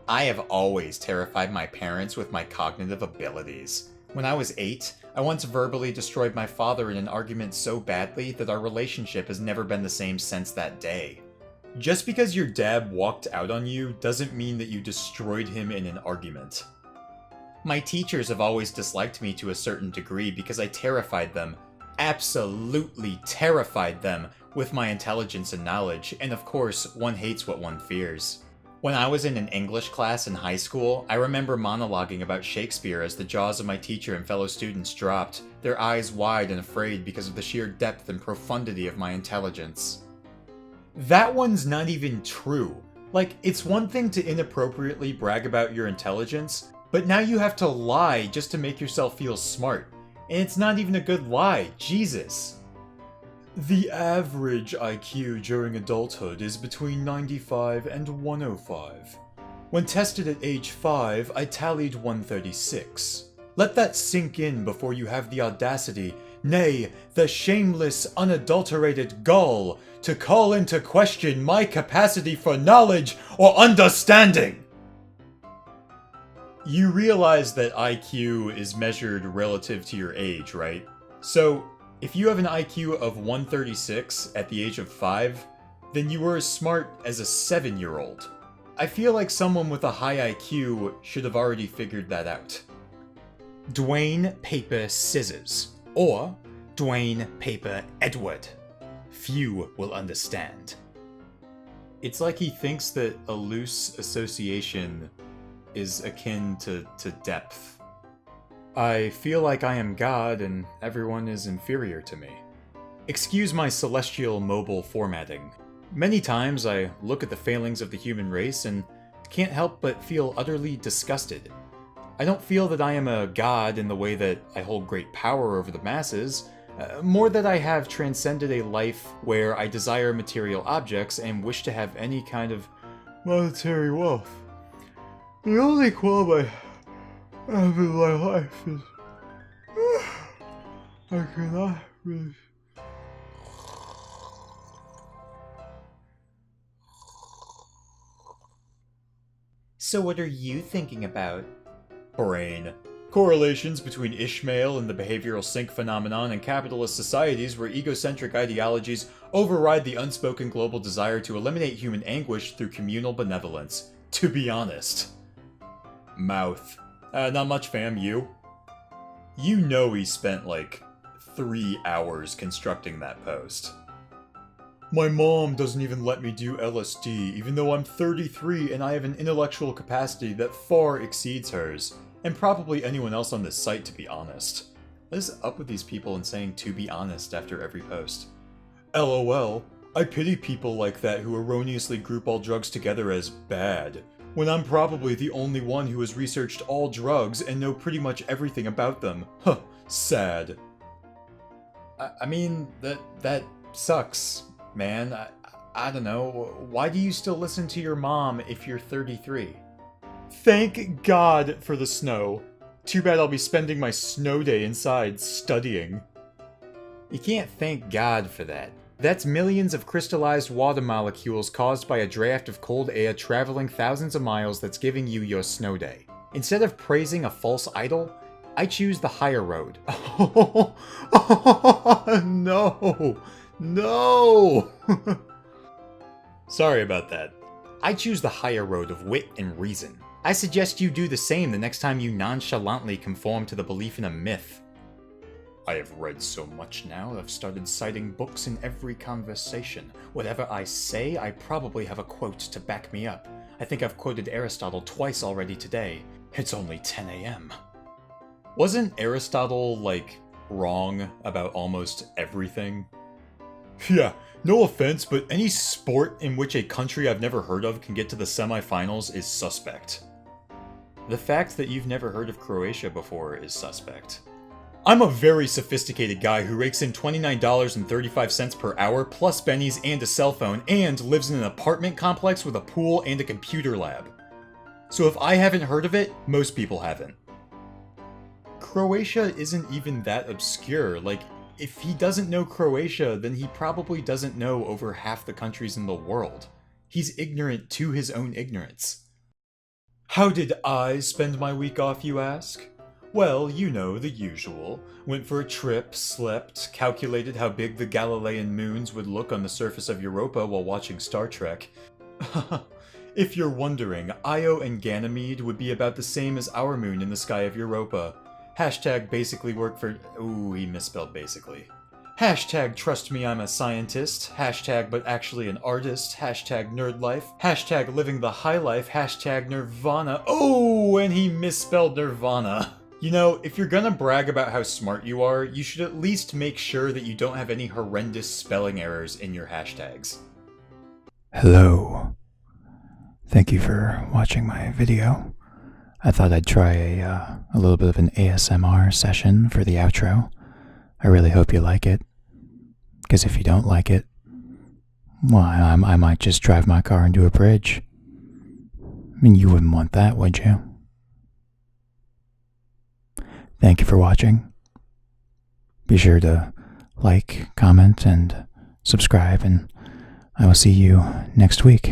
I have always terrified my parents with my cognitive abilities. When I was 8, I once verbally destroyed my father in an argument so badly that our relationship has never been the same since that day. Just because your dad walked out on you doesn't mean that you destroyed him in an argument. My teachers have always disliked me to a certain degree because I terrified them, absolutely terrified them, with my intelligence and knowledge, and of course, one hates what one fears. When I was in an English class in high school, I remember monologuing about Shakespeare as the jaws of my teacher and fellow students dropped, their eyes wide and afraid because of the sheer depth and profundity of my intelligence. That one's not even true. Like, it's one thing to inappropriately brag about your intelligence, but now you have to lie just to make yourself feel smart. And it's not even a good lie, Jesus. The average IQ during adulthood is between 95 and 105. When tested at age 5, I tallied 136. Let that sink in before you have the audacity, nay, the shameless, unadulterated gall, to call into question my capacity for knowledge or understanding! You realize that IQ is measured relative to your age, right? So, if you have an IQ of 136 at the age of 5, then you were as smart as a 7-year-old. I feel like someone with a high IQ should have already figured that out. Dwayne Paper Scissors, or Dwayne Paper Edward. Few will understand. It's like he thinks that a loose association is akin to depth. I feel like I am God and everyone is inferior to me. Excuse my celestial mobile formatting. Many times I look at the failings of the human race and can't help but feel utterly disgusted. I don't feel that I am a god in the way that I hold great power over the masses, more that I have transcended a life where I desire material objects and wish to have any kind of monetary wealth. The only qualm I have in my life is I cannot really. So what are you thinking about? Brain. Correlations between Ishmael and the behavioral sink phenomenon in capitalist societies where egocentric ideologies override the unspoken global desire to eliminate human anguish through communal benevolence. To be honest. Mouth. Not much, fam, you? You know he spent like 3 hours constructing that post. My mom doesn't even let me do LSD, even though I'm 33 and I have an intellectual capacity that far exceeds hers, and probably anyone else on this site, to be honest. What is up with these people and saying "to be honest" after every post? LOL, I pity people like that who erroneously group all drugs together as bad, when I'm probably the only one who has researched all drugs and know pretty much everything about them. Huh, sad. I mean, that sucks, man. I don't know. Why do you still listen to your mom if you're 33? Thank God for the snow. Too bad I'll be spending my snow day inside studying. You can't thank God for that. That's millions of crystallized water molecules caused by a draft of cold air traveling thousands of miles that's giving you your snow day. Instead of praising a false idol, I choose the higher road. Oh, no! No! Sorry about that. I choose the higher road of wit and reason. I suggest you do the same the next time you nonchalantly conform to the belief in a myth. I have read so much now, I've started citing books in every conversation. Whatever I say, I probably have a quote to back me up. I think I've quoted Aristotle twice already today. It's only 10 a.m. Wasn't Aristotle, like, wrong about almost everything? Yeah, no offense, but any sport in which a country I've never heard of can get to the semifinals is suspect. The fact that you've never heard of Croatia before is suspect. I'm a very sophisticated guy who rakes in $29.35 per hour, plus bennies and a cell phone, and lives in an apartment complex with a pool and a computer lab. So if I haven't heard of it, most people haven't. Croatia isn't even that obscure. Like, if he doesn't know Croatia, then he probably doesn't know over half the countries in the world. He's ignorant to his own ignorance. How did I spend my week off, you ask? Well, you know, the usual. Went for a trip, slept, calculated how big the Galilean moons would look on the surface of Europa while watching Star Trek. If you're wondering, Io and Ganymede would be about the same as our moon in the sky of Europa. Hashtag basically work for... Ooh, he misspelled basically. Hashtag trust me I'm a scientist. Hashtag but actually an artist. Hashtag nerd life. Hashtag living the high life. Hashtag nirvana. Oh, and he misspelled nirvana. You know, if you're gonna brag about how smart you are, you should at least make sure that you don't have any horrendous spelling errors in your hashtags. Hello. Thank you for watching my video. I thought I'd try a little bit of an ASMR session for the outro. I really hope you like it. Because if you don't like it, well, I might just drive my car into a bridge. I mean, you wouldn't want that, would you? Thank you for watching. Be sure to like, comment, and subscribe, and I will see you next week.